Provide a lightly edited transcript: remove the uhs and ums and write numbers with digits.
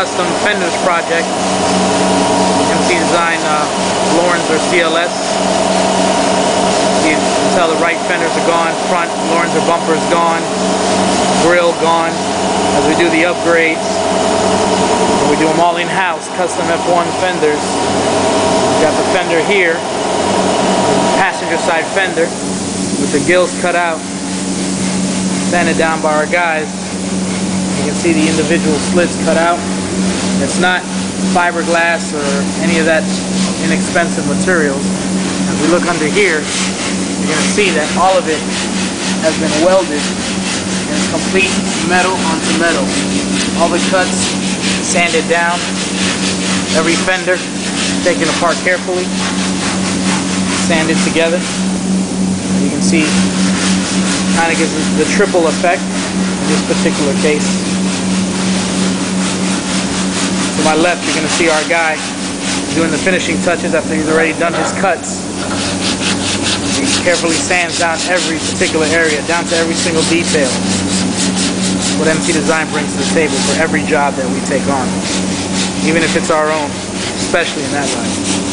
custom Fenders project. MC Design Lorinser CLS. You can tell the right fenders are gone, front Lorinser bumper is gone, grill gone. As we do the upgrades, we do them all in-house, custom F1 fenders. We got the fender here, passenger side fender, with the gills cut out, sanded down by our guys. You can see the individual slits cut out. It's not fiberglass or any of that inexpensive materials. As we look under here, you're going to see that all of it has been welded in complete metal onto metal. All the cuts sanded down. Every fender taken apart carefully, sanded together. You can see kind of gives the triple effect in this particular case. To my left, you're going to see our guy doing the finishing touches after he's already done his cuts. He carefully sands down every particular area, down to every single detail. What MC Design brings to the table for every job that we take on, even if it's our own, especially in that line.